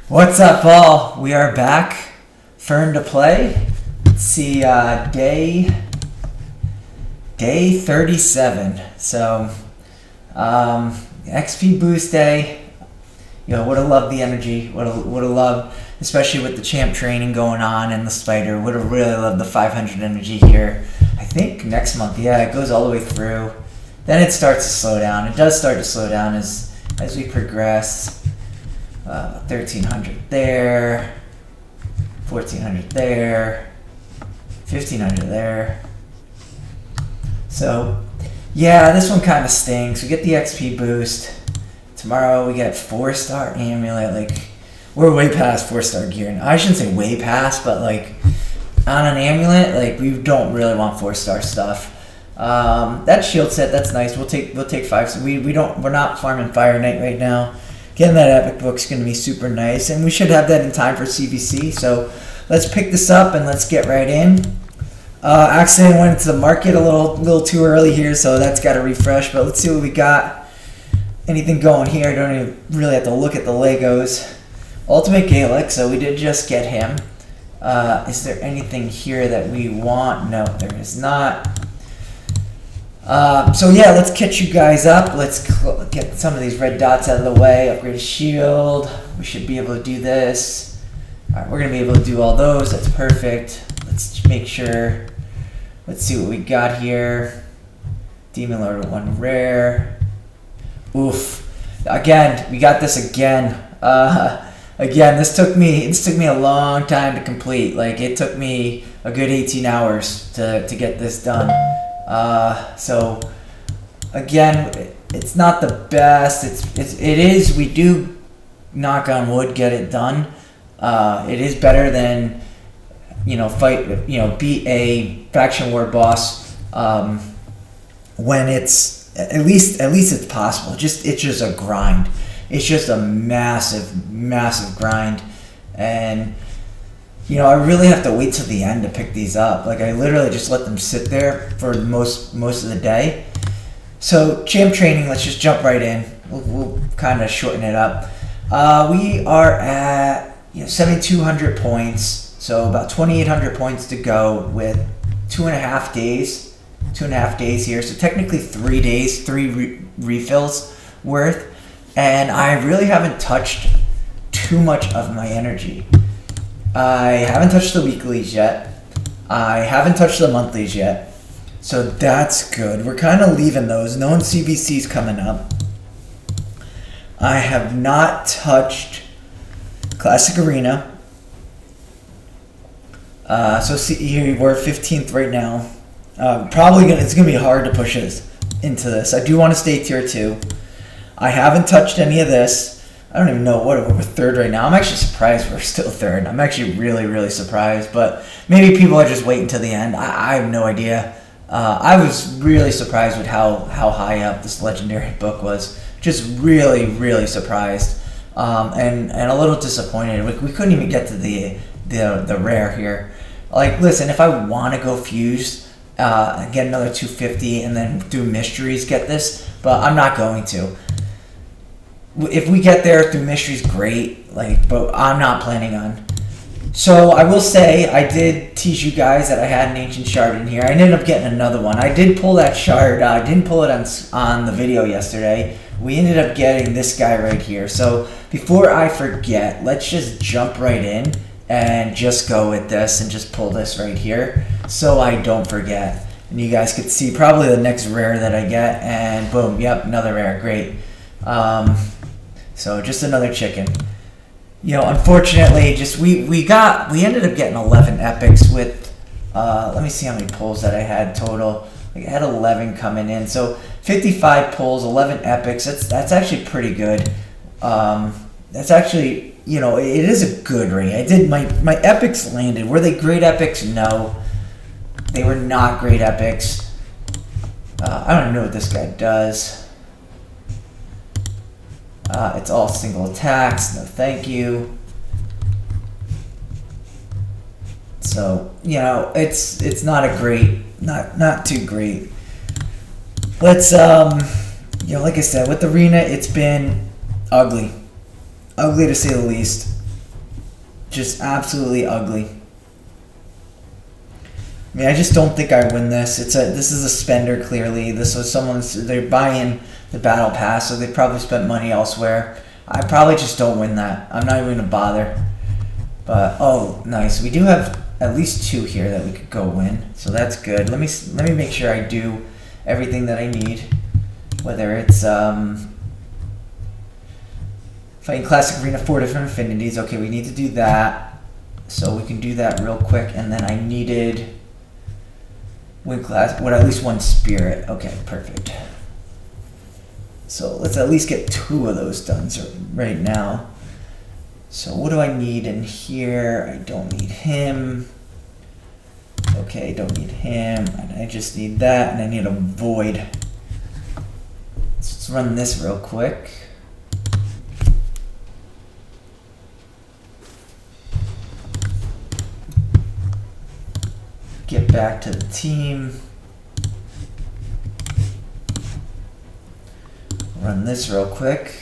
What's up, all? We are back. Fern2Play. Let's see, day 37. So, XP boost day. You know, would have loved the energy. Would have loved, especially with the champ training going on and the spider. Would have really loved the 500 energy here. I think next month. Yeah, it goes all the way through. Then it starts to slow down. It does start to slow down as we progress. 1300 there, 1400 there, 1500 there. So yeah, this one kind of stinks. We get the XP boost. Tomorrow we get 4-star amulet. Like, we're way past 4-star gear. And I shouldn't say way past, but like on an amulet, like we don't really want 4-star stuff. That shield set, that's nice. We'll take 5. We're not farming Fire Knight right now. Getting that epic book's going to be super nice, and we should have that in time for CVC. So let's pick this up and let's get right in. Accidentally went into the market a little too early here, so that's got to refresh. But let's see what we got. Anything going here? I don't even really have to look at the Legos. Ultimate Gaelic, so we did just get him. Is there anything here that we want? No, there is not. So yeah, let's catch you guys up. Let's get some of these red dots out of the way. Upgrade a shield. We should be able to do this. All right, we're gonna be able to do all those. That's perfect. Let's make sure. Let's see what we got here. Demon Lord 1 rare. Oof. Again, we got this again. Again, this took me a long time to complete. Like, it took me a good 18 hours to get this done. So again, it's not the best. It is. We do, knock on wood, get it done. It is better than, beat a faction war boss when it's at least it's possible. It's just a grind. It's just a massive grind, and I really have to wait till the end to pick these up. Like, I literally just let them sit there for most of the day. So champ training, let's just jump right in. We'll kind of shorten it up. We are at 7,200 points, so about 2,800 points to go with 2.5 days. 2.5 days here, so technically 3 days, 3 refills worth. And I really haven't touched too much of my energy. I haven't touched the weeklies yet. I haven't touched the monthlies yet. So that's good. We're kind of leaving those. No CVC's coming up. I have not touched Classic Arena. So see here, we're 15th right now. It's gonna be hard to push us into this. I do want to stay tier 2. I haven't touched any of this. I don't even know what we're 3rd right now. I'm actually surprised we're still 3rd. I'm actually really surprised, but maybe people are just waiting till the end. I have no idea. I was really surprised with how high up this legendary book was. Just really surprised, and a little disappointed. We couldn't even get to the rare here. Like, listen, if I want to go fused, get another 250, and then do mysteries, get this, but I'm not going to. If we get there through mysteries, great. But I'm not planning on. So I will say, I did tease you guys that I had an ancient shard in here. I ended up getting another one. I did pull that shard. I didn't pull it on the video yesterday. We ended up getting this guy right here. So before I forget, let's just jump right in and just go with this and just pull this right here, so I don't forget. And you guys could see probably the next rare that I get, and boom, yep, another rare. Great. So just another chicken. Unfortunately, we ended up getting 11 epics with, let me see how many pulls that I had total. I had 11 coming in, so 55 pulls, 11 epics. That's actually pretty good. That's actually, it is a good rate. I did my epics landed. Were they great epics? No, they were not great epics. I don't even know what this guy does. It's all single attacks. No, thank you. So it's not a great, not too great. Let's like I said, with Arena, it's been ugly to say the least. Just absolutely ugly. I mean, I just don't think I win this. This is a spender, clearly. This was they're buying the battle pass, so they probably spent money elsewhere. I probably just don't win that. I'm not even gonna bother. But oh, nice. We do have at least 2 here that we could go win, so that's good. Let me make sure I do everything that I need. Whether it's fighting classic arena 4 different affinities. Okay, we need to do that, so we can do that real quick. And then I needed win class. What, at least 1 spirit? Okay, perfect. So let's at least get 2 of those done right now. So what do I need in here? I don't need him. Okay, don't need him. And I just need that, and I need a void. Let's run this real quick. Get back to the team. Run this real quick.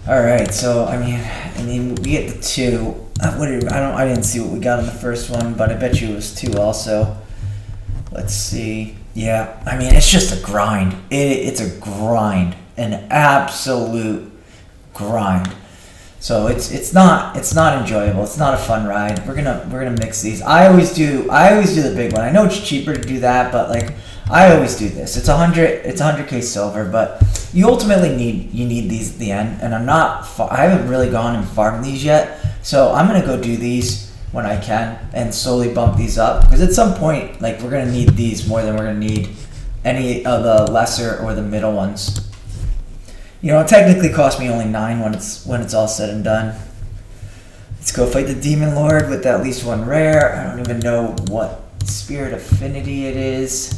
All right, so I mean, we get the 2. I didn't see what we got on the first one, but I bet you it was 2 also. Let's see. Yeah, I mean, it's just a grind. It's a grind, an absolute grind. So it's not enjoyable. It's not a fun ride. We're gonna mix these. I always do the big one. I know it's cheaper to do that, but like I always do this. It's 100k silver, but you ultimately need these at the end. And I haven't really gone and farmed these yet, so I'm gonna go do these when I can and slowly bump these up, because at some point, like, we're gonna need these more than we're gonna need any of the lesser or the middle ones. You know, it technically cost me only 9 when it's all said and done. Let's go fight the Demon Lord with at least 1 rare. I don't even know what spirit affinity it is.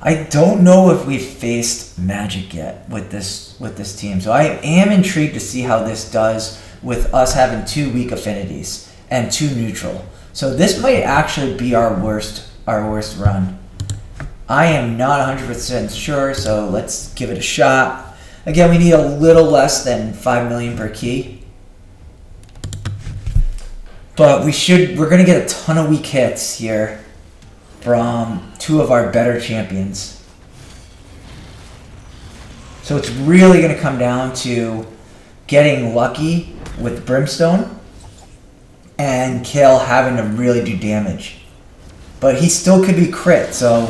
I don't know if we've faced magic yet with this team, so I am intrigued to see how this does with us having 2 weak affinities and 2 neutral. So this might actually be our worst run. I am not 100% sure, so let's give it a shot. Again, we need a little less than 5 million per key. But we're going to get a ton of weak hits here from 2 of our better champions. So it's really going to come down to getting lucky with Brimstone and Kale having to really do damage. But he still could be crit, so...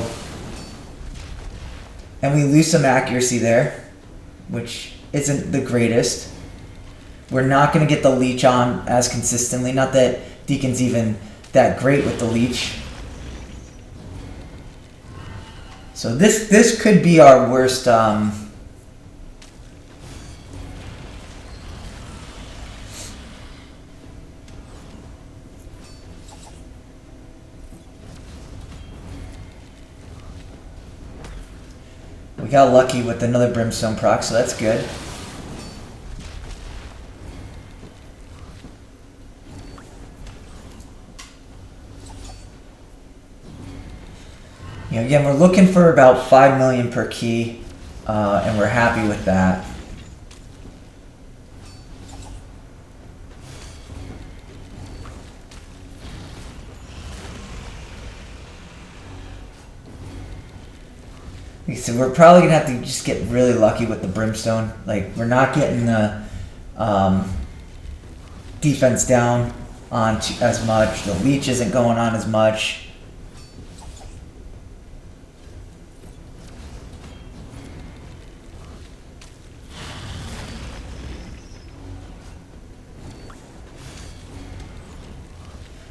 And we lose some accuracy there, which isn't the greatest. We're not going to get the leech on as consistently. Not that Deacon's even that great with the leech. So this could be our worst. We got lucky with another Brimstone proc, so that's good. You know, again, we're looking for about 5 million per key, and we're happy with that. So we're probably going to have to just get really lucky with the Brimstone. Like, we're not getting the defense down on as much. The leech isn't going on as much.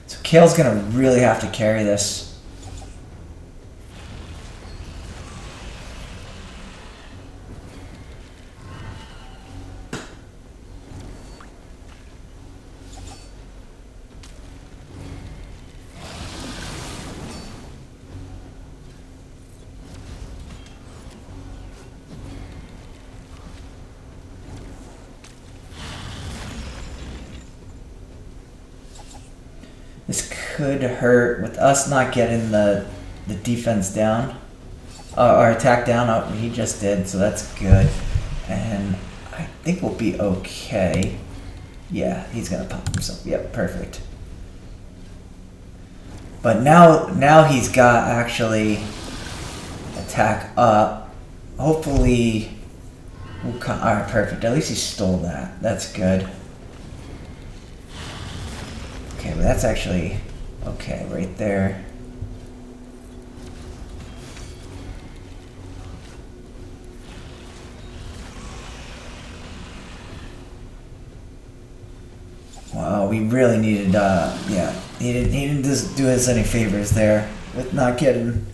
So Kale's going to really have to carry this. This could hurt with us not getting the defense down. Or attack down. Oh, he just did, so that's good. And I think we'll be okay. Yeah, he's gonna pop himself. Yep, perfect. But now he's got actually attack up. Hopefully, we'll come. All right, perfect. At least he stole that. That's good. Okay, but that's actually okay right there. Wow, we really needed, yeah, he didn't do us any favors there with not getting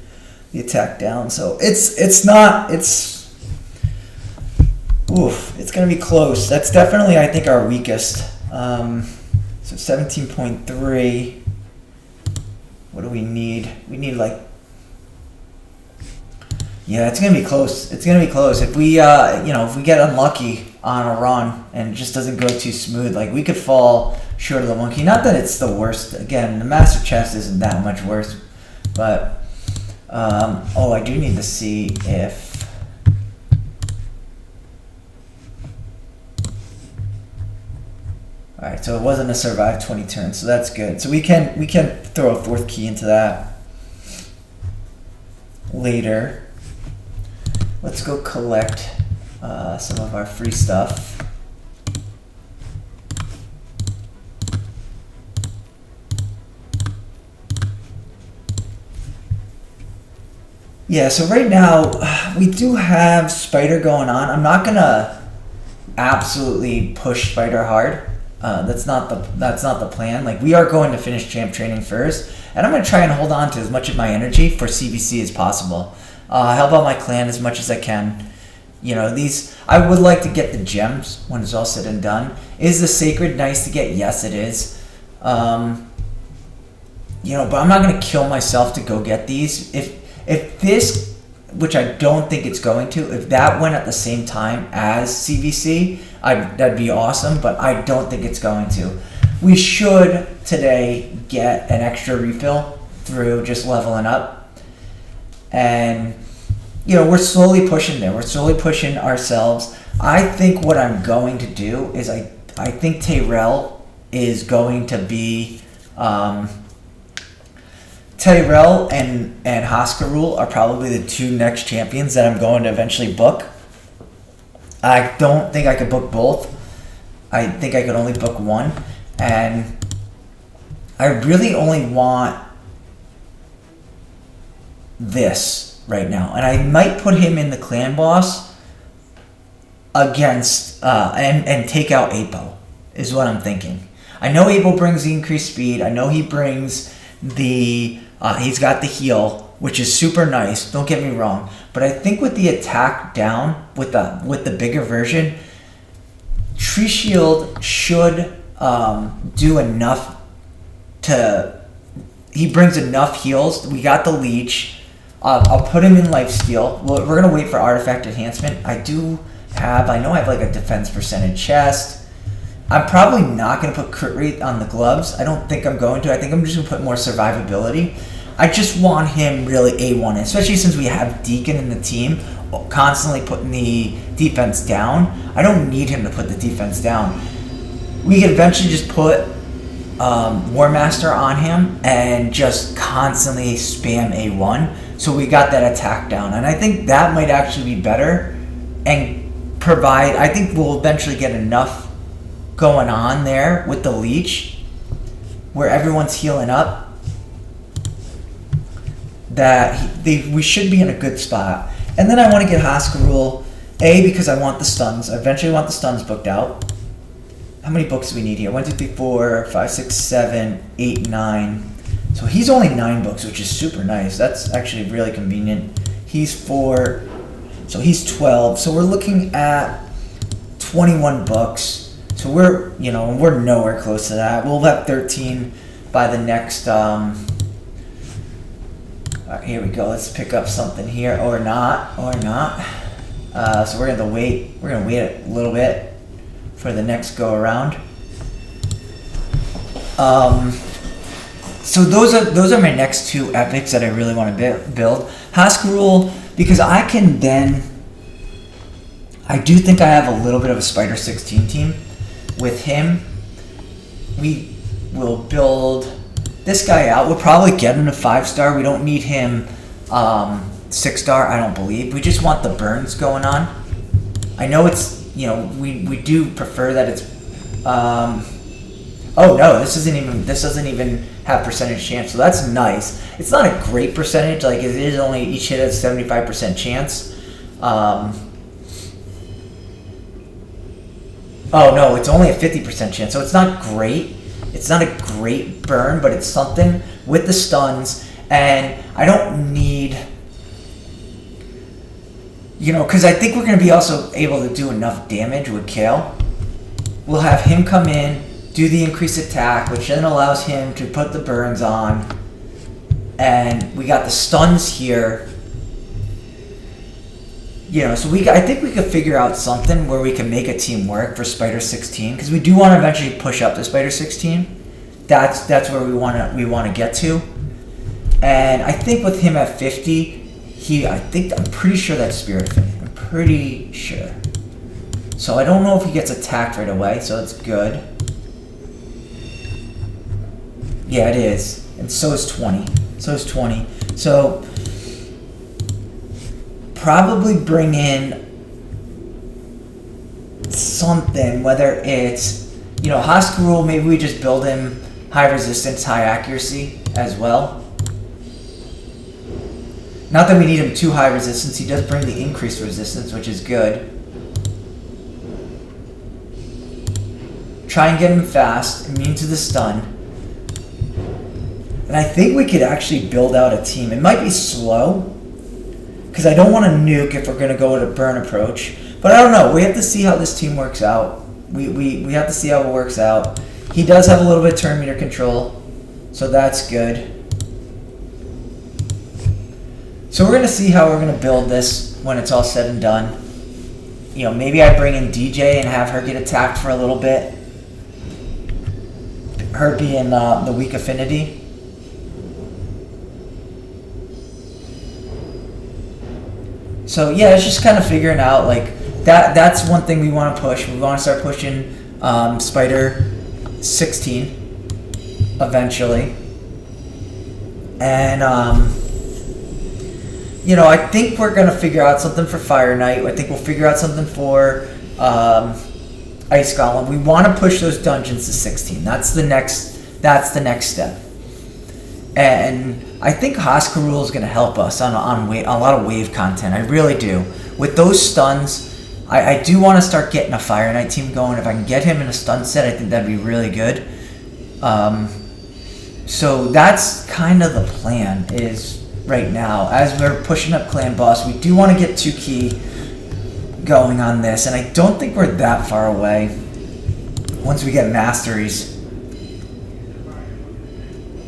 the attack down. So it's gonna be close. That's definitely, I think, our weakest. So 17.3. What do we need? We need like, yeah, it's gonna be close. It's gonna be close. If we, if we get unlucky on a run and it just doesn't go too smooth, like we could fall short of the monkey. Not that it's the worst. Again, the master chest isn't that much worse, but I do need to see if all right. So it wasn't a survive 20 turns, so that's good. So we can throw a fourth key into that later. Let's go collect some of our free stuff. Yeah, so right now we do have Spider going on. I'm not gonna absolutely push Spider hard. That's not the plan. Like, we are going to finish champ training first, and I'm gonna try and hold on to as much of my energy for CVC as possible. Help out my clan as much as I can. You know, I would like to get the gems when it's all said and done. Is the sacred nice to get? Yes, it is. But I'm not gonna kill myself to go get these. If this, which I don't think it's going to, if that went at the same time as CVC, that'd be awesome, but I don't think it's going to. We should today get an extra refill through just leveling up. And, we're slowly pushing there. We're slowly pushing ourselves. I think what I'm going to do is I think Tyrell is going to be... Tyrell and Hoskarul are probably the two next champions that I'm going to eventually book. I don't think I could book both. I think I could only book one. And I really only want this right now. And I might put him in the clan boss against, and take out Apo, is what I'm thinking. I know Apo brings the increased speed. I know he brings the... he's got the heal, which is super nice. Don't get me wrong, but I think with the attack down, with the bigger version, Tree Shield should do enough to. He brings enough heals. We got the leech. I'll put him in lifesteal. We're gonna wait for artifact enhancement. I know I have like a defense percentage chest. I'm probably not going to put crit rate on the gloves. I don't think I'm going to. I think I'm just going to put more survivability. I just want him really A1, especially since we have Deacon in the team constantly putting the defense down. I don't need him to put the defense down. We could eventually just put War Master on him and just constantly spam A1. So we got that attack down. And I think that might actually be better and provide... I think we'll eventually get enough going on there with the leech where everyone's healing up that we should be in a good spot. And then I want to get Hoskarul, because I want the stuns. I eventually want the stuns booked out. How many books do we need here? 1, 2, 3, 4, 5, 6, 7, 8, 9. So he's only 9 books, which is super nice. That's actually really convenient. He's 4, so he's 12. So we're looking at 21 books. So we're nowhere close to that. We'll have 13 by the next, all right, here we go. Let's pick up something here, or not. So we're gonna wait a little bit for the next go around. So those are my next two epics that I really want to build. Haskerule, because I can then. I do think I have a little bit of a Spider 16 team. With him, we will build this guy out. We'll probably get him to 5-star. We don't need him 6-star, I don't believe. We just want the burns going on. I know it's, you know, we do prefer that it's oh no, this doesn't even have percentage chance, so that's nice. It's not a great percentage, like it is only each hit has 75% chance. Oh no, it's only a 50% chance, so it's not great. It's not a great burn, but it's something with the stuns, and I don't need, you know, because I think we're going to be also able to do enough damage with Kale. We'll have him come in, do the increased attack, which then allows him to put the burns on, and we got the stuns here. You know, so I think we could figure out something where we can make a team work for Spider 16, because we do want to eventually push up to Spider 16. That's where we want to get to. And I think with him at 50, I'm pretty sure that's Spirit Fang. I'm pretty sure. So I don't know if he gets attacked right away, so that's good. Yeah, it is. And so is 20. So probably bring in something, whether it's, you know, Haskerule, maybe we just build him high resistance, high accuracy as well. Not that we need him too high resistance, he does bring the increased resistance, which is good. Try and get him fast, immune to the stun. And I think we could actually build out a team. It might be slow, because I don't want to nuke if we're going to go with a burn approach. But I don't know. We have to see how this team works out. We have to see how it works out. He does have a little bit of turn meter control, so that's good. So we're going to see how we're going to build this when it's all said and done. You know, maybe I bring in DJ and have her get attacked for a little bit. Her being the weak affinity. So yeah, it's just kind of figuring out, like, that's one thing we want to push. We want to start pushing Spider 16 eventually. And you know, I think we're gonna figure out something for Fire Knight. I think we'll figure out something for Ice Golem. We want to push those dungeons to 16. That's the next step. And I think Haskerule is going to help us on a lot of wave content. I really do. With those stuns, I do want to start getting a Fire Knight team going. If I can get him in a stun set, I think that'd be really good. So that's kind of the plan is right now. As we're pushing up Clan Boss, we do want to get 2 key going on this. And I don't think we're that far away once we get masteries.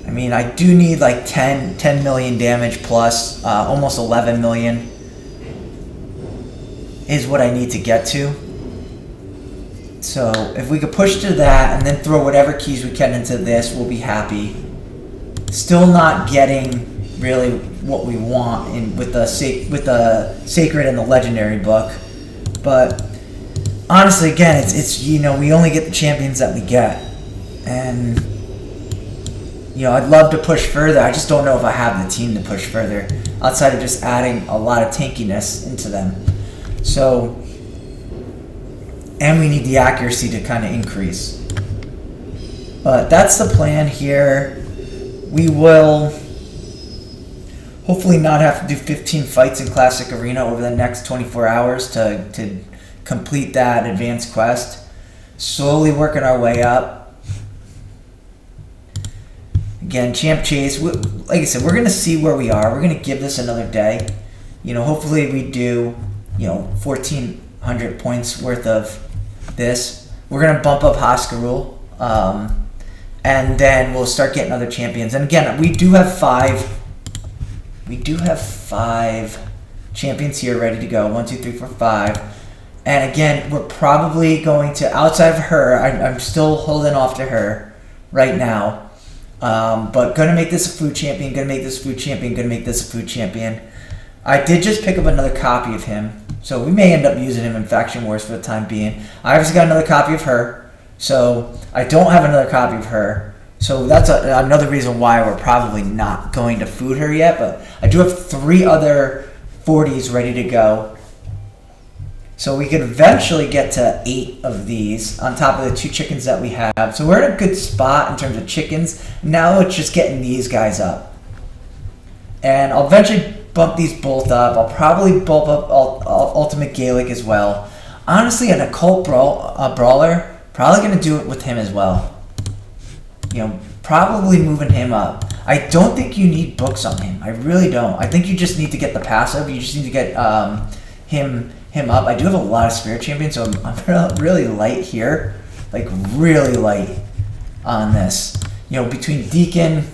I mean, I do need like 10 million damage plus, almost 11 million is what I need to get to. So if we could push to that and then throw whatever keys we can into this, we'll be happy. Still not getting really what we want with the Sacred and the Legendary book. But honestly, again, it's you know, we only get the champions that we get. And you know, I'd love to push further. I just don't know if I have the team to push further outside of just adding a lot of tankiness into them. So, and we need the accuracy to kind of increase. But that's the plan here. We will hopefully not have to do 15 fights in Classic Arena over the next 24 hours to complete that advanced quest. Slowly working our way up. Again, Champ Chase, like I said, we're going to see where we are. We're going to give this another day. You know, hopefully we do, you know, 1,400 points worth of this. We're going to bump up Haskerule, and then we'll start getting other champions. And again, we do have five champions here ready to go. 1, 2, 3, 4, 5. And again, we're probably going to, outside of her, I'm still holding off to her right now. But gonna make this a food champion, gonna make this a food champion, gonna make this a food champion. I did just pick up another copy of him, so we may end up using him in Faction Wars for the time being. I obviously got another copy of her, so I don't have another copy of her. So that's another reason why we're probably not going to food her yet, but I do have 3 other 40s ready to go. So we could eventually get to 8 of these on top of the 2 chickens that we have. So we're in a good spot in terms of chickens. Now it's just getting these guys up. And I'll eventually bump these both up. I'll probably bump up Ultimate Gaelic as well. Honestly, an Occult Brawler, probably going to do it with him as well. You know, probably moving him up. I don't think you need books on him. I really don't. I think you just need to get the passive. You just need to get him up. I do have a lot of Spirit Champions, so I'm really light here. Like, really light on this. You know, between Deacon,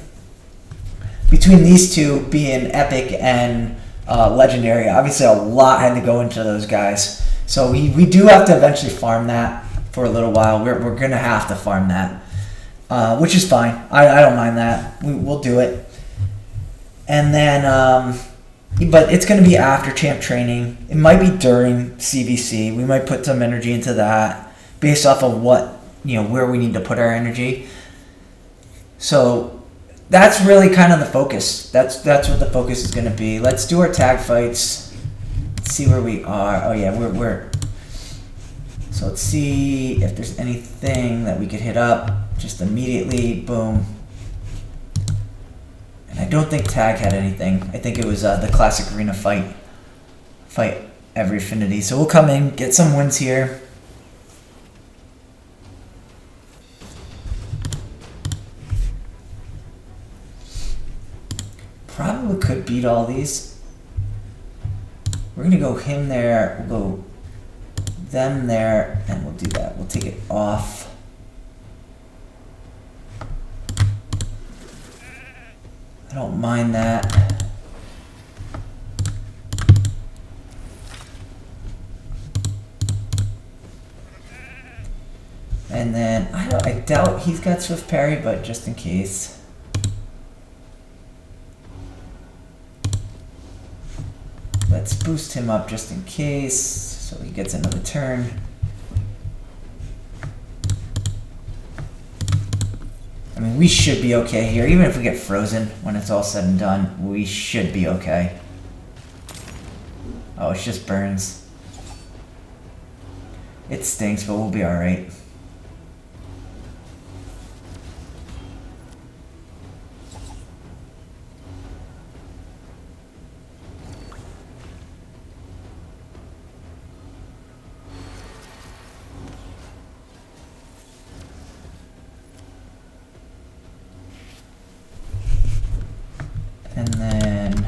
between these two being Epic and Legendary, obviously a lot had to go into those guys. So we do have to eventually farm that for a little while. We're going to have to farm that. Which is fine. I don't mind that. We'll do it. And then, but it's going to be after champ training. It might be during CVC. We might put some energy into that based off of what, you know, where we need to put our energy. So that's really kind of the focus. That's what the focus is going to be. Let's do our tag fights. Let's see where we are. Oh yeah, we're. So let's see if there's anything that we could hit up. Just immediately, boom. And I don't think tag had anything. I think it was the classic arena fight every affinity. So we'll come in, get some wins here. Probably could beat all these. We're gonna go him there, we'll go them there, and we'll do that. We'll take it off. I don't mind that. And then I doubt he's got Swift Parry, but just in case. Let's boost him up just in case, so he gets another turn. I mean, we should be okay here. Even if we get frozen when it's all said and done, we should be okay. Oh, it's just burns. It stinks, but we'll be alright. And then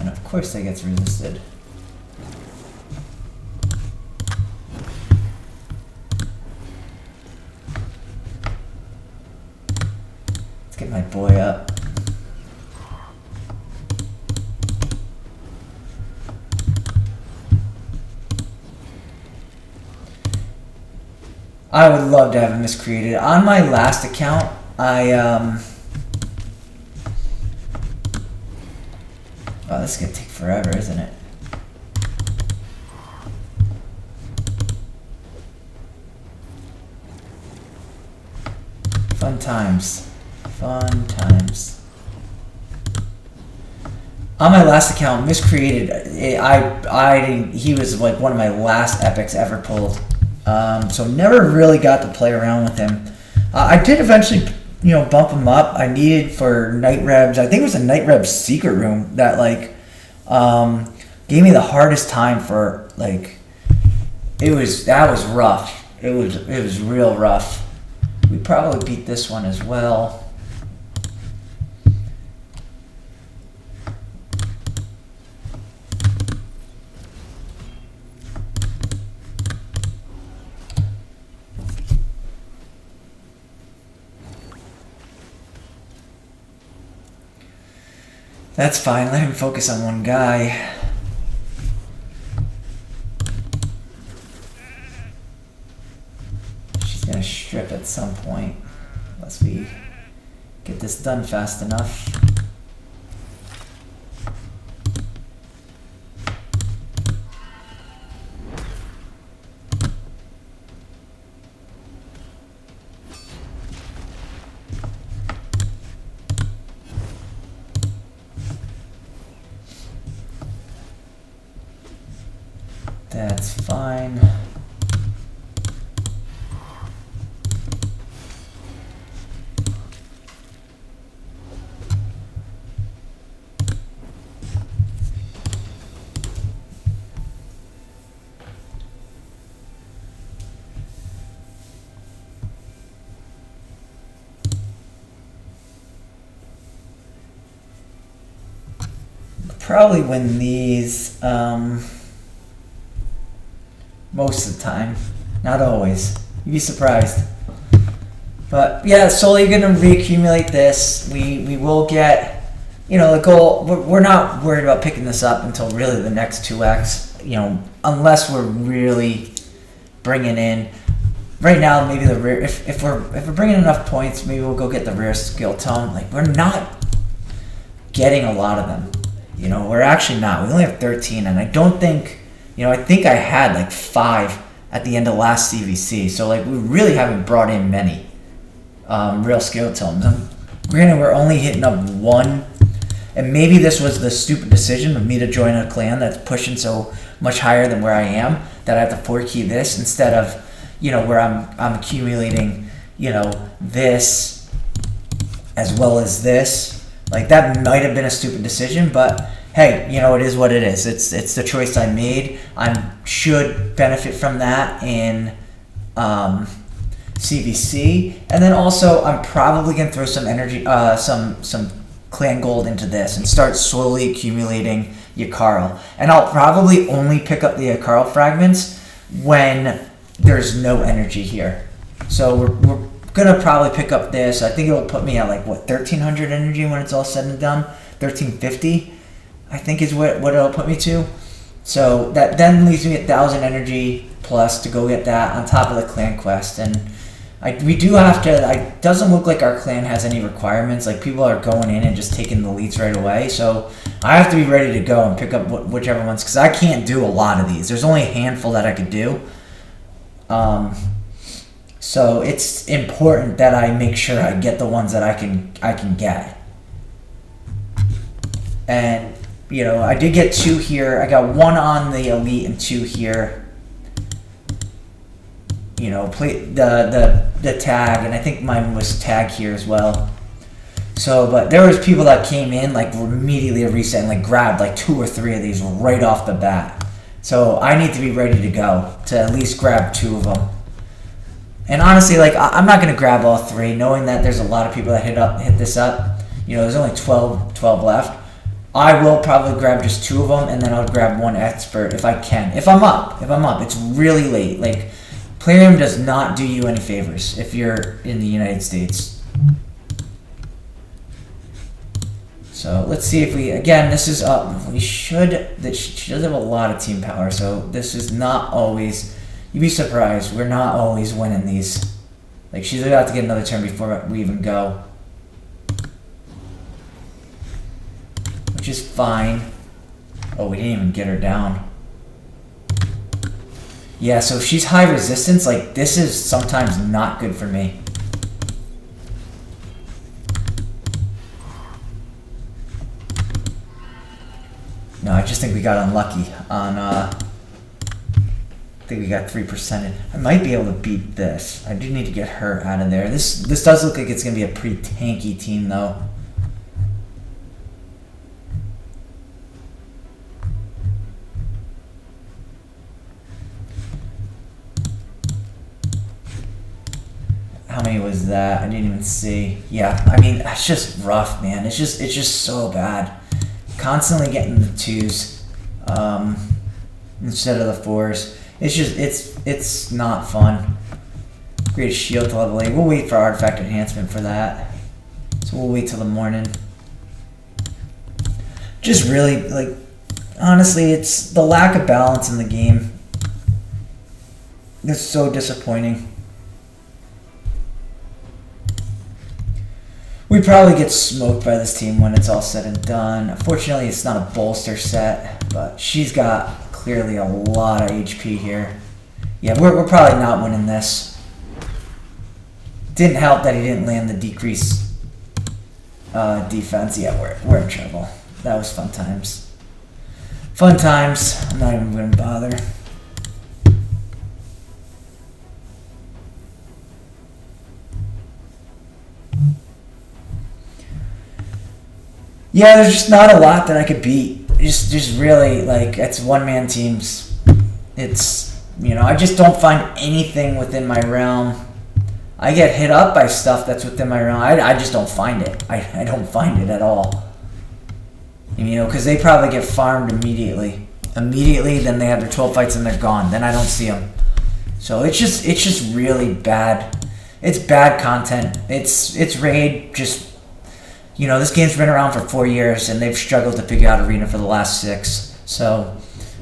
of course that gets resisted. Let's get my boy up. I would love to have it miscreated. On my last account, oh, this is gonna take forever, isn't it? Fun times. Fun times. On my last account, miscreated. He was like one of my last epics ever pulled. So never really got to play around with him. I did eventually, you know, bump him up. I needed for Night Rebs. I think it was a Night Rebs secret room that like gave me the hardest time for like. That was rough. It was real rough. We probably beat this one as well. That's fine, let him focus on one guy. get this done fast enough. That's fine. Probably win these most of the time, not always. You'd be surprised. But yeah, slowly gonna reaccumulate this. We will get, you know, the goal. We're not worried about picking this up until really the next 2x. You know, unless we're really bringing in. Right now, maybe the rare. If we're bringing enough points, maybe we'll go get the rare skill tome. Like, we're not getting a lot of them. You know, we're actually not. We only have 13, and I don't think, you know, I think I had like 5 at the end of last CVC. So, like, we really haven't brought in many real skill tomes. Granted, we're only hitting up 1, and maybe this was the stupid decision of me to join a clan that's pushing so much higher than where I am, that I have to 4-key this instead of, you know, where I'm accumulating, you know, this as well as this. Like, that might have been a stupid decision, but hey, you know, it is what it is. It's the choice I made. I should benefit from that in CVC, and then also I'm probably gonna throw some energy, some clan gold into this and start slowly accumulating Yakarl. And I'll probably only pick up the Yakarl fragments when there's no energy here. So we're gonna probably pick up this. I think it'll put me at like what, 1300 energy when it's all said and done. 1350 I think is what it'll put me to. So that then leaves me 1000 energy plus to go get that on top of the clan quest. And we do have to, it doesn't look like our clan has any requirements. Like, people are going in and just taking the leads right away. So I have to be ready to go and pick up whichever ones, because I can't do a lot of these. There's only a handful that I could do. So it's important that I make sure I get the ones that I can get. And, you know, I did get 2 here. I got 1 on the elite and 2 here. You know, play the tag, and I think mine was tag here as well. So, but there was people that came in like immediately a reset and like grabbed like 2 or 3 of these right off the bat. So I need to be ready to go to at least grab 2 of them. And honestly, like, I'm not gonna grab all 3, knowing that there's a lot of people that hit this up. You know, there's only 12 left. I will probably grab just 2 of them, and then I'll grab 1 expert if I can. If I'm up, it's really late. Like, Plarium does not do you any favors if you're in the United States. So let's see if we, again, this is up. She does have a lot of team power, so this is not always, you'd be surprised, we're not always winning these. Like, she's about to get another turn before we even go. Which is fine. Oh, we didn't even get her down. Yeah, so if she's high resistance, like, this is sometimes not good for me. No, I just think we got unlucky on, I think we got 3%. I might be able to beat this. I do need to get her out of there. This does look like it's going to be a pretty tanky team, though. How many was that? I didn't even see. Yeah, I mean, it's just rough, man. It's just so bad. Constantly getting the 2s instead of the 4s. It's just, it's not fun. Great shield to level 8. We'll wait for artifact enhancement for that. So we'll wait till the morning. Just really, like, honestly, it's the lack of balance in the game. It's so disappointing. We probably get smoked by this team when it's all said and done. Unfortunately, it's not a bolster set, but she's got clearly a lot of HP here. Yeah, we're probably not winning this. Didn't help that he didn't land the decrease defense. Yeah, we're in trouble. That was fun times. Fun times. I'm not even going to bother. Yeah, there's just not a lot that I could beat. Just really, like, it's one-man teams. It's, you know, I just don't find anything within my realm. I get hit up by stuff that's within my realm. I just don't find it. I don't find it at all. You know, because they probably get farmed immediately. Then they have their 12 fights and they're gone. Then I don't see them. So it's just really bad. It's bad content. It's raid just... You know, this game's been around for 4 years, and they've struggled to figure out Arena for the last 6. So,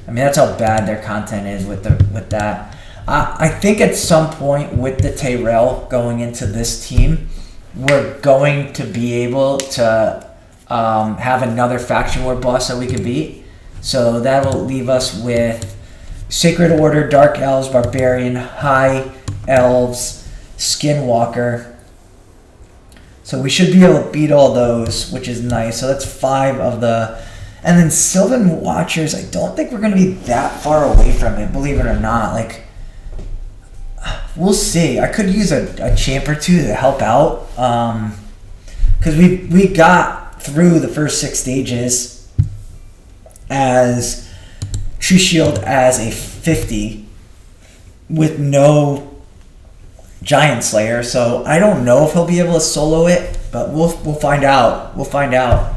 I mean, that's how bad their content is with that. I think at some point with the Tyrell going into this team, we're going to be able to have another faction war boss that we can beat. So that will leave us with Sacred Order, Dark Elves, Barbarian, High Elves, Skinwalker. So we should be able to beat all those, which is nice. So that's 5 of the... And then Sylvan Watchers, I don't think we're going to be that far away from it, believe it or not. Like, we'll see. I could use a champ or 2 to help out. Because we got through the first 6 stages as Tree Shield as a 50 with no... Giant Slayer, so I don't know if he'll be able to solo it, but we'll find out. We'll find out.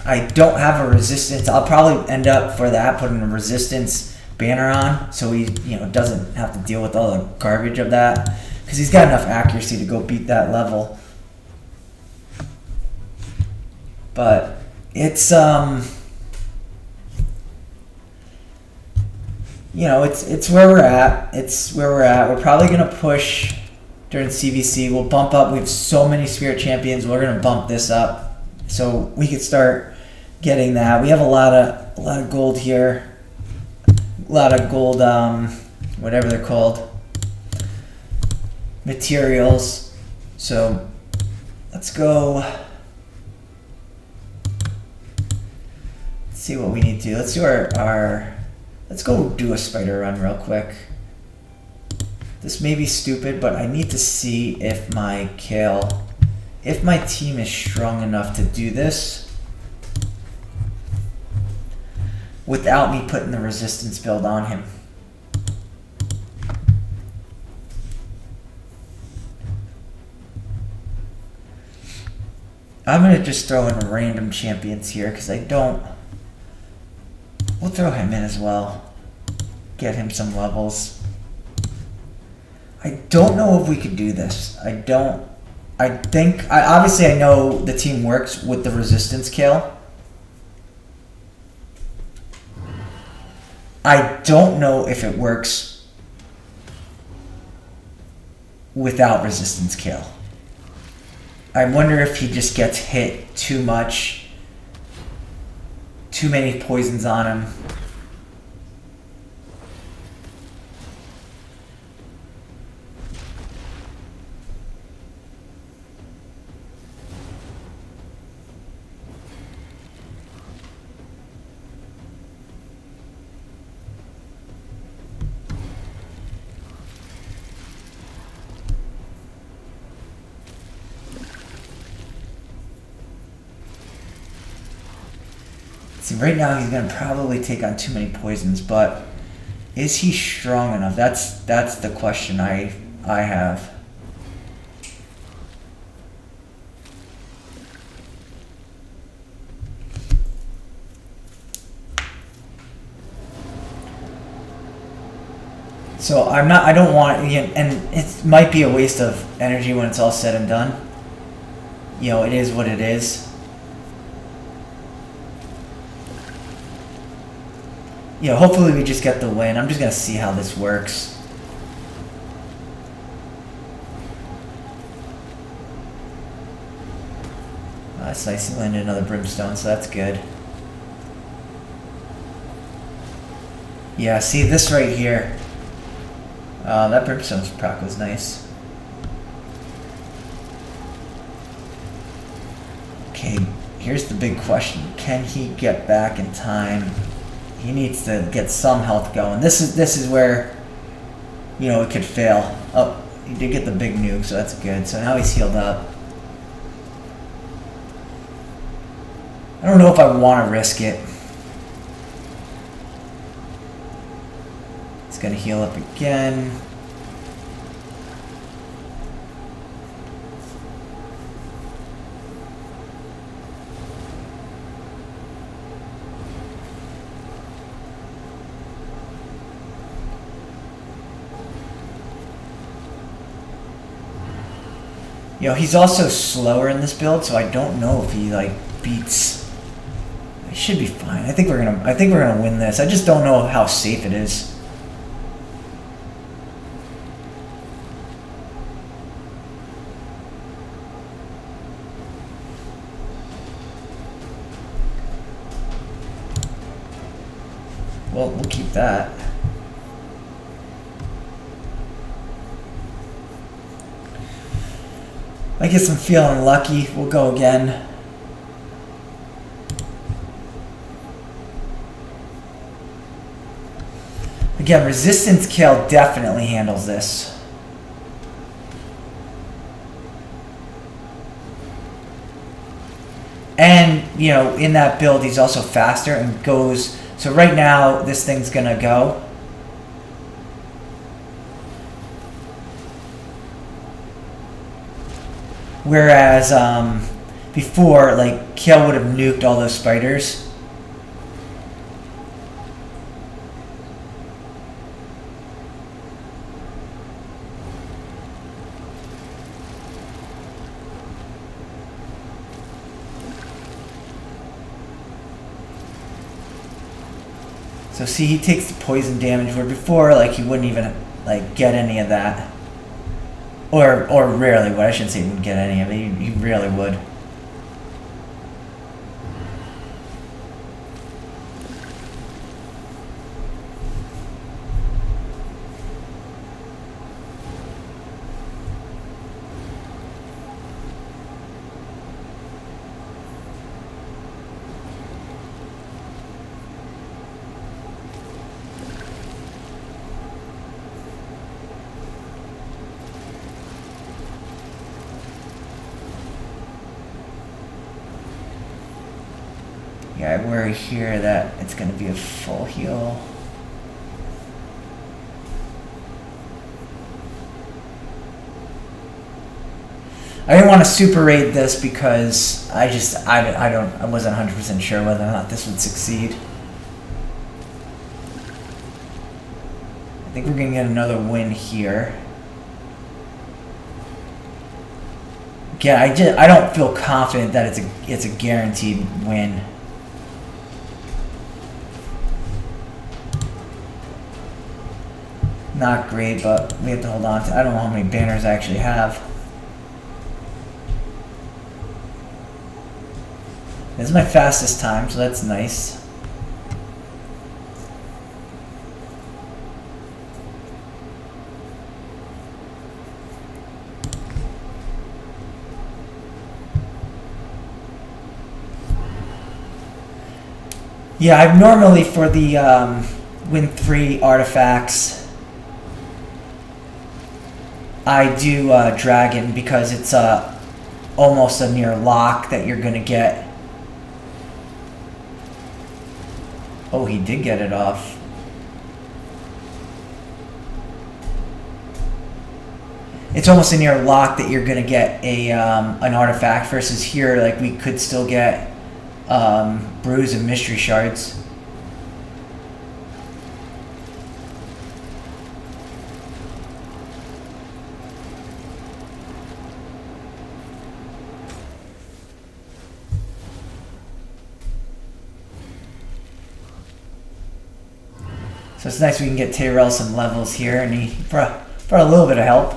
I don't have a resistance. I'll probably end up for that putting a resistance banner on, so he doesn't have to deal with all the garbage of that, because he's got enough accuracy to go beat that level. But it's it's where we're at. It's where we're at. We're probably gonna push. During CVC, we'll bump up. We have so many Spirit Champions. We're gonna bump this up, so we could start getting that. We have a lot of gold here, a lot of gold, whatever they're called, materials. So let's go. Let's see what we need to do. Let's do our. Let's go do a spider run real quick. This may be stupid, but I need to see if my team is strong enough to do this without me putting the resistance build on him. I'm going to just throw in random champions here because we'll throw him in as well. Get him some levels. I don't know if we could do this. Obviously I know the team works with the resistance kill. I don't know if it works without resistance kill. I wonder if he just gets hit too much, too many poisons on him. See, right now he's going to probably take on too many poisons, but is he strong enough? That's the question I have. So I don't want, and it might be a waste of energy when it's all said and done. It is what it is. Hopefully we just get the win. I'm just going to see how this works. That's nice. He landed another brimstone, so that's good. Yeah, see this right here. That brimstone proc was nice. Okay, here's the big question. Can he get back in time? He needs to get some health going. This is where, you know, it could fail. Oh, he did get the big nuke, so that's good. So now he's healed up. I don't know if I want to risk it. It's going to heal up again. You know, he's also slower in this build, so I don't know if he like beats. It should be fine. I think we're gonna win this. I just don't know how safe it is. Well, we'll keep that. I guess I'm feeling lucky. We'll go again. Again, resistance kill definitely handles this. And, you know, in that build, he's also faster and goes... So right now, this thing's gonna go. Whereas before, like, Kill would have nuked all those spiders. So see, he takes the poison damage, where before, like, he wouldn't even, like, get any of that. Or rarely would. I shouldn't say he wouldn't get any of it. He rarely would. Yeah, I worry here that it's going to be a full heal. I didn't want to super raid this because I wasn't 100% sure whether or not this would succeed. I think we're going to get another win here. Again, I don't feel confident that it's a guaranteed win. Not great, but we have to hold on to. I don't know how many banners I actually have. This is my fastest time, so that's nice. Yeah, I've normally for the win 3 artifacts, I do Dragon because it's almost a near lock that you're going to get. Oh, he did get it off. It's almost a near lock that you're going to get an artifact versus here, like we could still get Bruise and Mystery Shards. So it's nice we can get Tyrell some levels here, and he brought a little bit of help.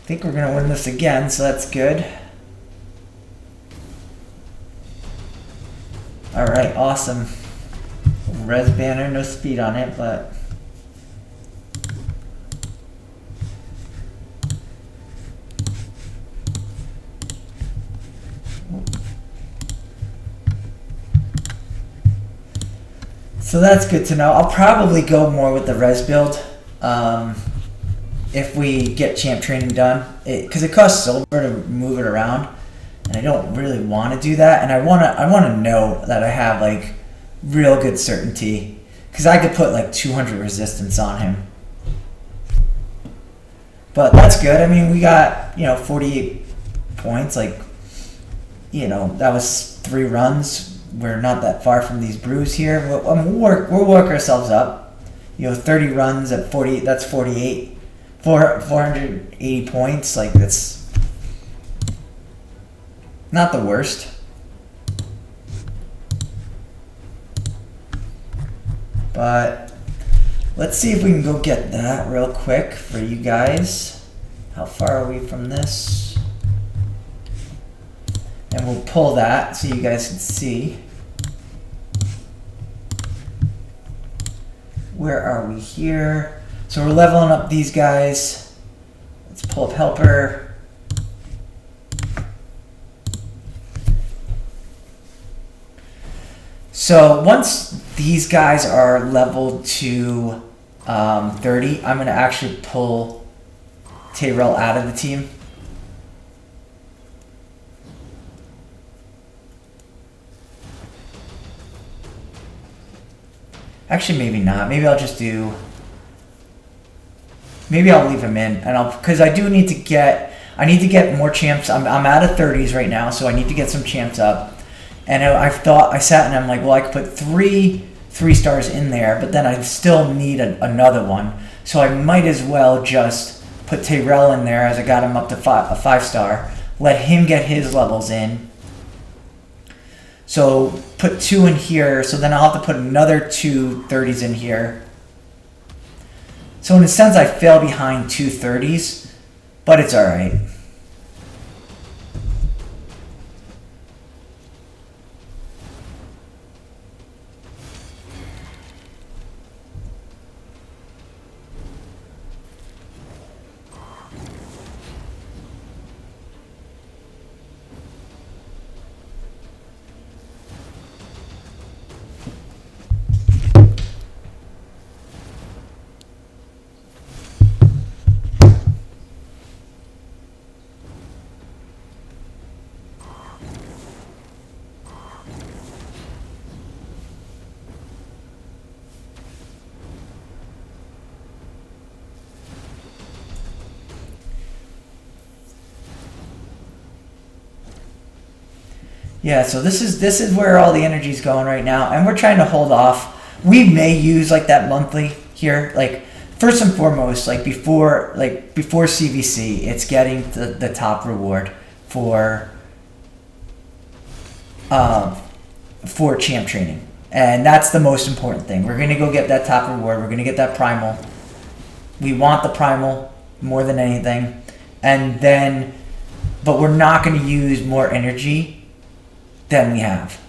think we're gonna win this again, so that's good. Alright, awesome. Res banner, no speed on it, but so that's good to know. I'll probably go more with the res build if we get champ training done, because it costs silver to move it around, and I don't really want to do that. And I want to know that I have like real good certainty, because I could put like 200 resistance on him. But that's good. I mean, we got 48 points. Like that was 3 runs. We're not that far from these brews here. We'll work ourselves up. 30 runs at 40. That's 48. 480 points. Like, that's not the worst. But let's see if we can go get that real quick for you guys. How far are we from this? And we'll pull that so you guys can see. Where are we here? So we're leveling up these guys. Let's pull up helper. So once these guys are leveled to 30, I'm going to actually pull Tyrell out of the team. Actually, maybe not. Maybe I'll just do... Maybe I'll leave him in, and because I do need to get... I need to get more champs. I'm out of 30s right now, so I need to get some champs up. And I sat and I'm like, well, I could put 3 3-stars in there, but then I still need another one. So I might as well just put Tyrell in there, as I got him up to a 5-star. Let him get his levels in. So put 2 in here, so then I'll have to put another 2 30s in here. So in a sense, I fell behind 2 30s, but it's alright. Yeah, so this is where all the energy's going right now, and we're trying to hold off. We may use like that monthly here, like first and foremost, like before CVC, it's getting the top reward for champ training, and that's the most important thing. We're gonna go get that top reward. We're gonna get that primal. We want the primal more than anything, and then, but we're not gonna use more energy than we have.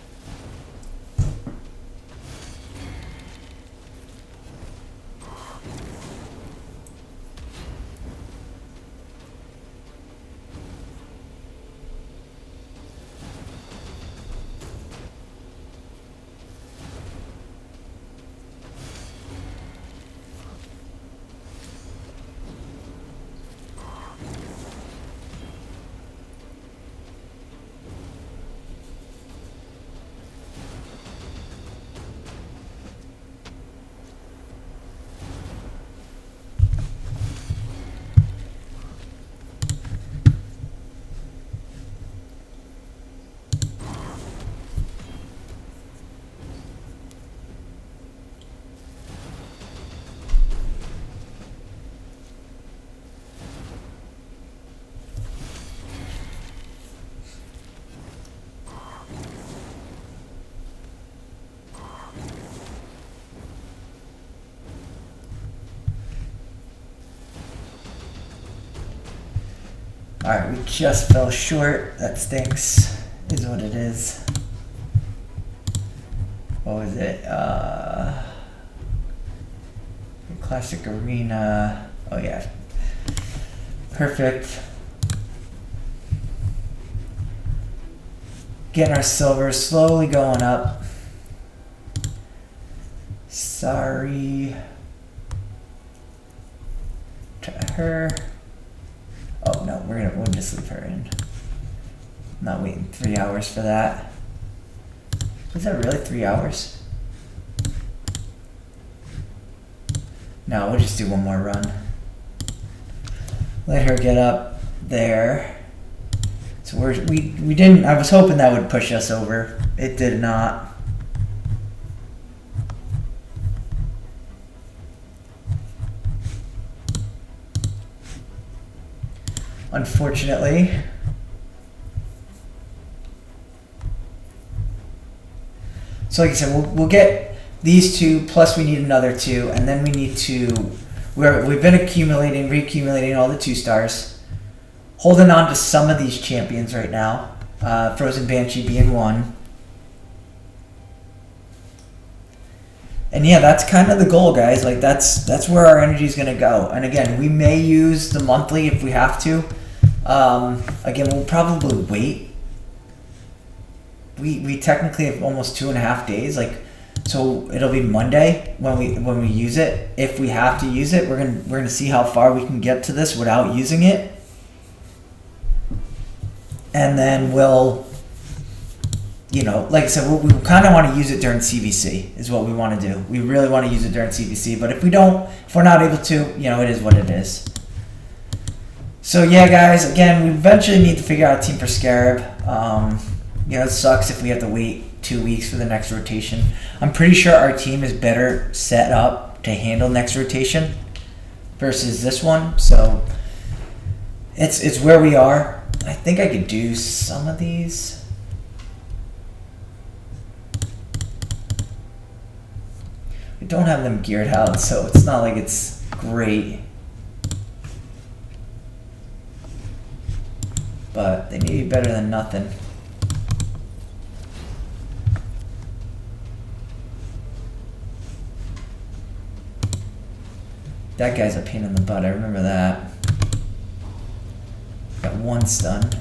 Alright, we just fell short. That stinks. Is what it is. What was it? Classic Arena. Oh yeah. Perfect. Getting our silver slowly going up. Sorry. Try her. Oh no, we'll just leave her in. Not waiting 3 hours for that. Was that really 3 hours? No, we'll just do one more run. Let her get up there. So we didn't. I was hoping that would push us over. It did not. Unfortunately. So like I said, we'll get these two, plus we need another two, and then we need to, we've been reaccumulating all the 2 stars, holding on to some of these champions right now, Frozen Banshee being one. And yeah, that's kind of the goal, guys. Like that's where our energy is going to go. And again, we may use the monthly if we have to. Again, we'll probably wait. We technically have almost 2.5 days, like, so it'll be Monday when we use it. If we have to use it, we're gonna see how far we can get to this without using it, and then we'll, you know, like I said, we kind of want to use it during CVC is what we want to do. We really want to use it during CVC, but if we're not able to, you know, it is what it is. So yeah, guys, again, we eventually need to figure out a team for Scarab. You know, it sucks if we have to wait 2 weeks for the next rotation. I'm pretty sure our team is better set up to handle next rotation versus this one. So it's where we are. I think I could do some of these. We don't have them geared out, so it's not like it's great. But they need to be better than nothing. That guy's a pain in the butt, I remember that. Got 1 stun.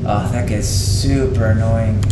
Oh, that guy's super annoying.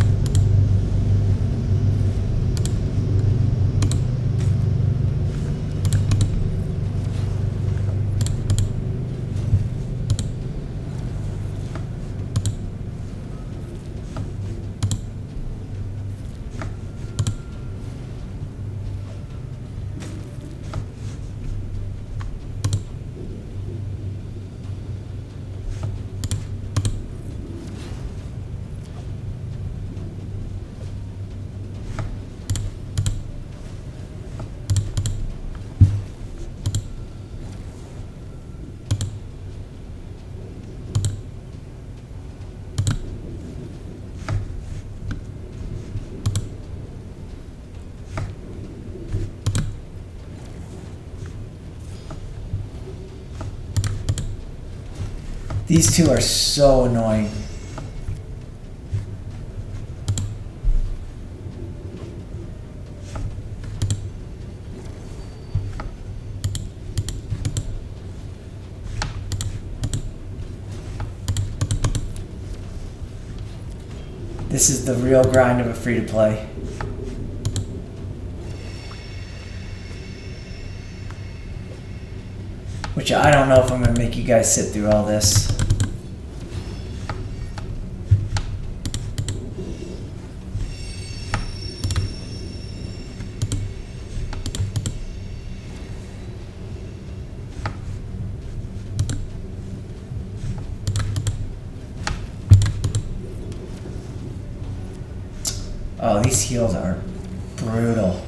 These two are so annoying. This is the real grind of a free-to-play. Which I don't know if I'm going to make you guys sit through all this. Oh, these heals are brutal.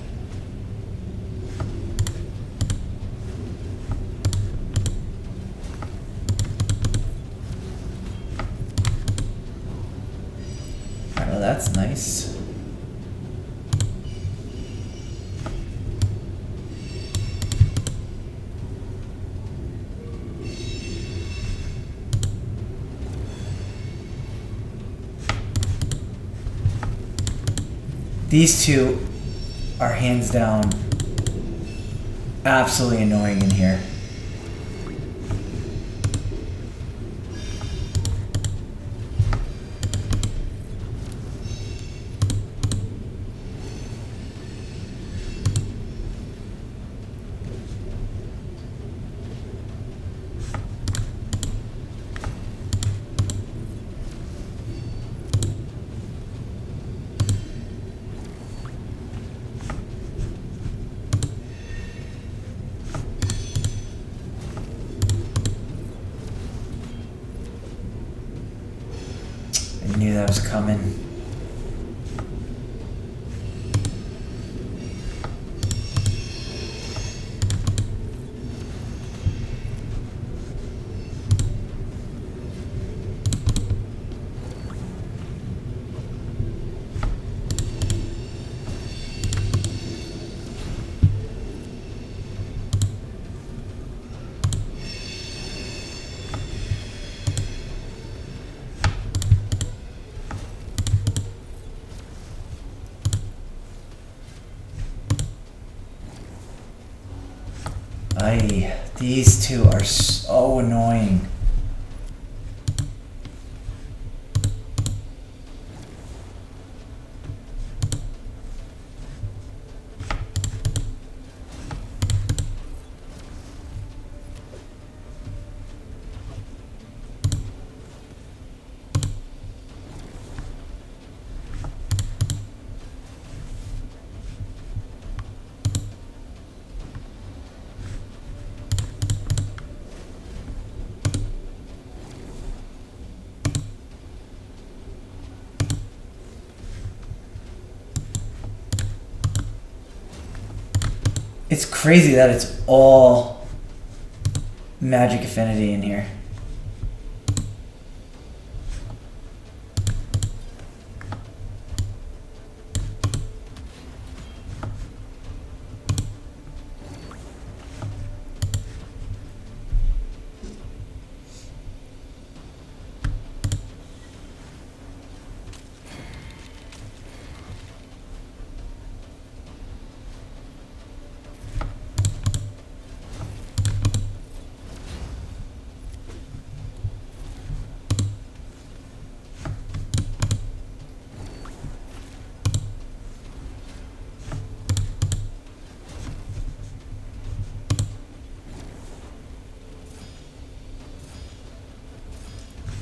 Oh, that's nice. These two are hands down absolutely annoying in here. I knew that was coming. Ay, these two are so annoying. It's crazy that it's all magic affinity in here.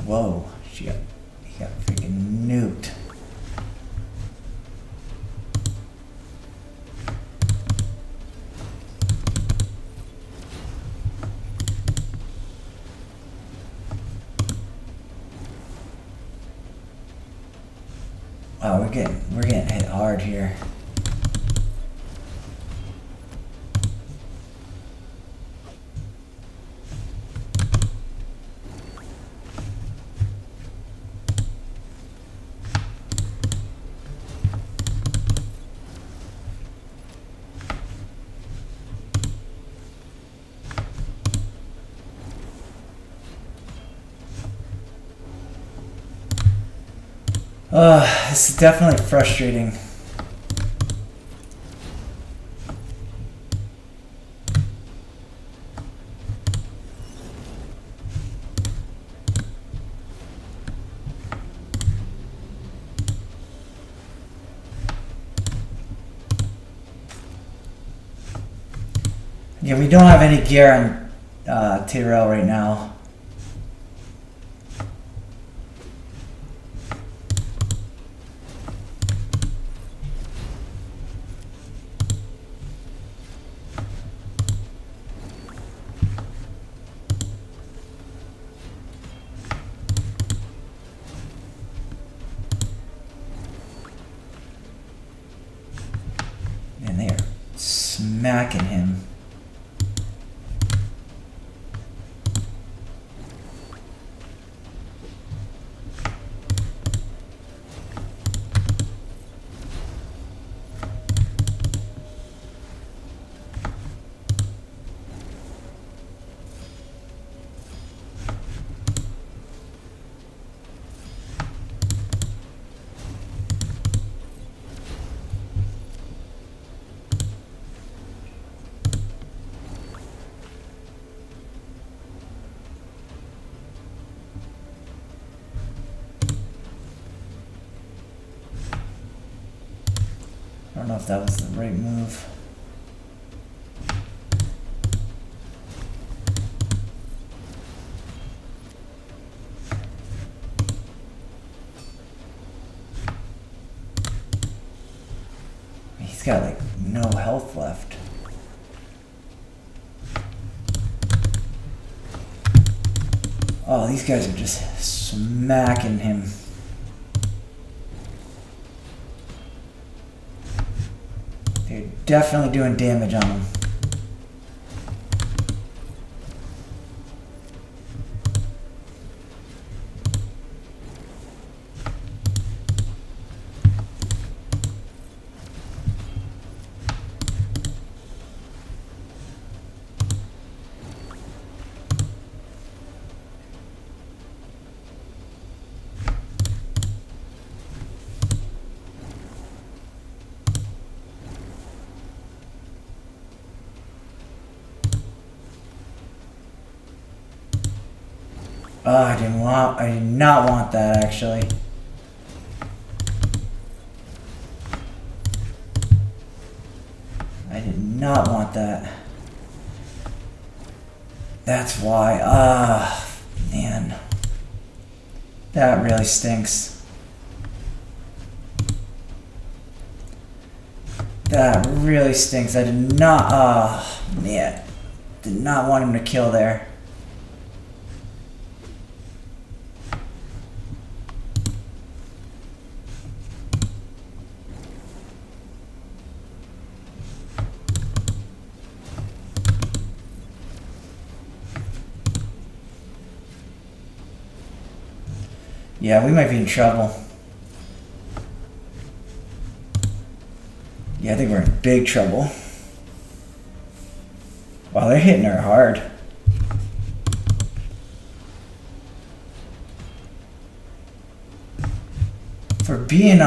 Whoa, he got freaking nuked. Wow, we're getting hit hard here. This is definitely frustrating. Yeah, we don't have any gear on Tyrell right now. smacking him. I don't know if that was the right move. He's got like no health left. Oh, these guys are just smacking him. They're definitely doing damage on him. Oh, I did not want that actually. I did not want that. That's why. Ah, man. That really stinks. That really stinks. I did not, man. Did not want him to kill there. Yeah, we might be in trouble. Yeah, I think we're in big trouble. Wow, they're hitting her hard. For being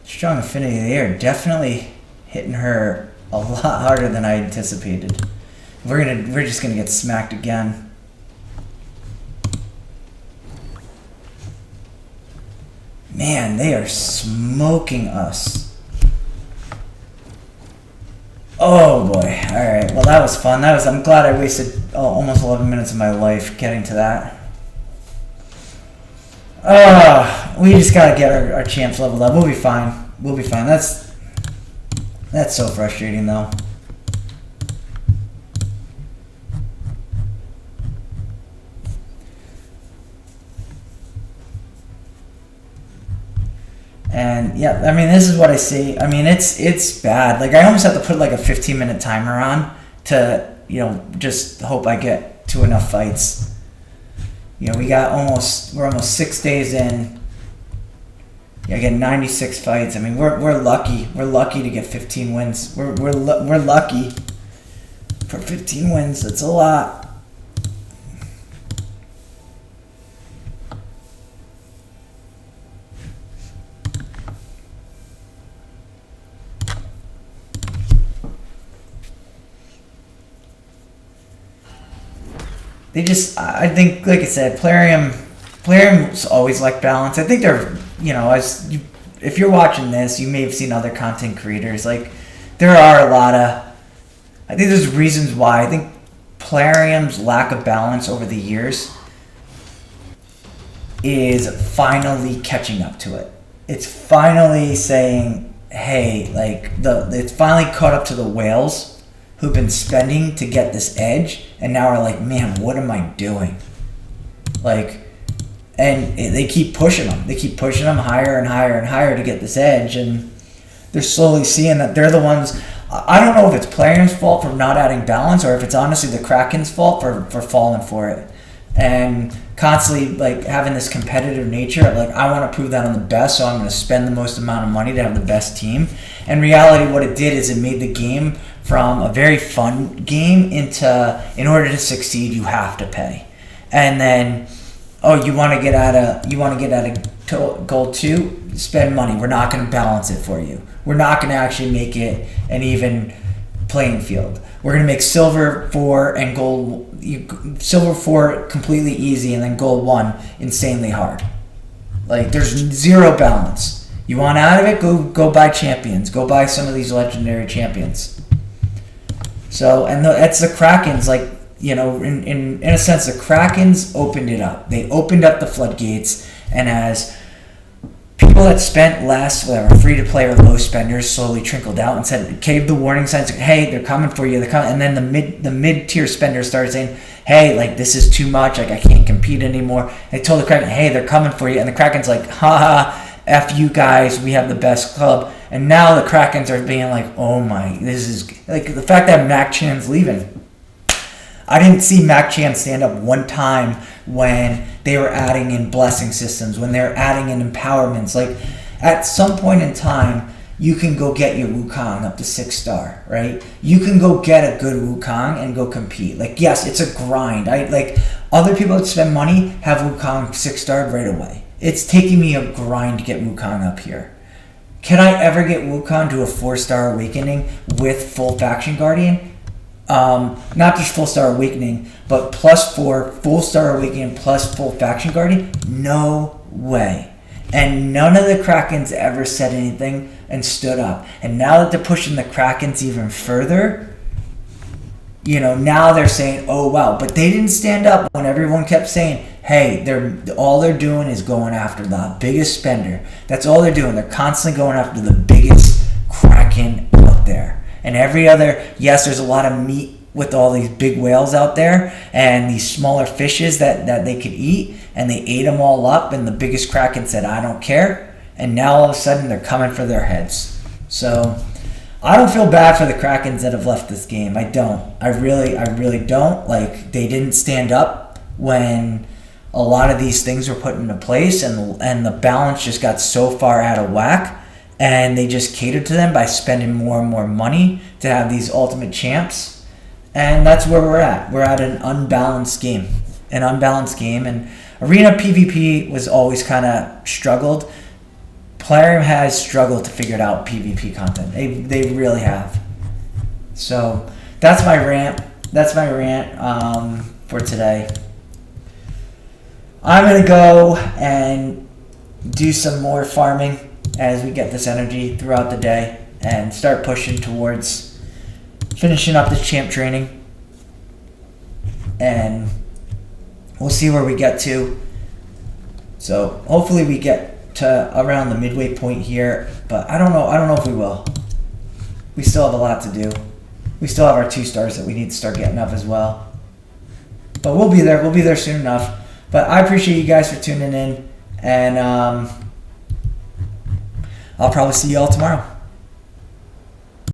strong affinity, they are definitely hitting her a lot harder than I anticipated. We're just gonna get smacked again. Man, they are smoking us. Oh boy. Alright, well that was fun. I'm glad I wasted almost 11 minutes of my life getting to that. We just gotta get our champs leveled up. We'll be fine. We'll be fine. That's so frustrating though. And yeah, I mean, this is what I see. I mean, it's bad. Like I almost have to put like a 15-minute timer on to, you know, just hope I get to enough fights. You know, we're almost 6 days in. Yeah, I get 96 fights. I mean, we're lucky. We're lucky to get 15 wins. We're lucky for 15 wins. That's a lot. They just, I think, like I said, Plarium's always liked balance. I think they're, you know, if you're watching this, you may have seen other content creators. Like, there are a lot of, I think there's reasons why. I think Plarium's lack of balance over the years is finally catching up to it. It's finally saying, hey, like, it's finally caught up to the whales who've been spending to get this edge, and now are like, man, what am I doing? Like, and they keep pushing them. They keep pushing them higher and higher and higher to get this edge, and they're slowly seeing that they're the ones. I don't know if it's players' fault for not adding balance, or if it's honestly the Kraken's fault for falling for it. And constantly like having this competitive nature of like, I want to prove that I'm the best, so I'm going to spend the most amount of money to have the best team. In reality, what it did is it made the game from a very fun game into, in order to succeed, you have to pay. And then, oh, you want to get out of gold 2, spend money. We're not going to balance it for you. We're not going to actually make it an even playing field. We're going to make silver 4 and silver 4 completely easy, and then gold 1 insanely hard. Like, there's zero balance. You want out of it? Go buy champions. Go buy some of these legendary champions. So, and that's the Krakens. Like, you know, in a sense, the Krakens opened it up. They opened up the floodgates, and as people that spent less, whatever, free to play or low spenders, slowly trickled out and said, gave the warning signs, hey, they're coming for you, they're coming. And then the mid tier spenders started saying, hey, like, this is too much, like, I can't compete anymore. They told the Kraken, hey, they're coming for you, and the Kraken's like, haha, F you guys, we have the best club. And now the Krakens are being like, oh my, this is like the fact that Mac Chan's leaving. I didn't see Mac Chan stand up one time when they were adding in blessing systems, when they were adding in empowerments. Like, at some point in time, you can go get your Wukong up to 6-star, right? You can go get a good Wukong and go compete. Like, yes, it's a grind. Like, other people that spend money have Wukong 6-starred right away. It's taking me a grind to get Wukong up here. Can I ever get Wukong to a 4-star awakening with full faction guardian? Not just full star awakening, but +4 full star awakening plus full faction guardian? No way. And none of the Krakens ever said anything and stood up. And now that they're pushing the Krakens even further, you know, now they're saying, oh wow, but they didn't stand up when everyone kept saying, hey, all they're doing is going after the biggest spender. That's all they're doing. They're constantly going after the biggest Kraken out there. And every other, yes, there's a lot of meat with all these big whales out there and these smaller fishes that they could eat, and they ate them all up, and the biggest Kraken said, I don't care. And now all of a sudden they're coming for their heads. So I don't feel bad for the Krakens that have left this game. I don't. I really don't. Like, they didn't stand up when a lot of these things were put into place, and the balance just got so far out of whack. And they just catered to them by spending more and more money to have these ultimate champs. And that's where we're at. We're at an unbalanced game. And Arena PvP was always kind of struggled. Plarium has struggled to figure out PvP content. They really have. So that's my rant. For today. I'm going to go and do some more farming as we get this energy throughout the day and start pushing towards finishing up this champ training. And we'll see where we get to. So hopefully we get to around the midway point here, but I don't know if we will. We still have a lot to do. We still have our 2 stars that we need to start getting up as well. But we'll be there soon enough. But I appreciate you guys for tuning in, and I'll probably see you all tomorrow.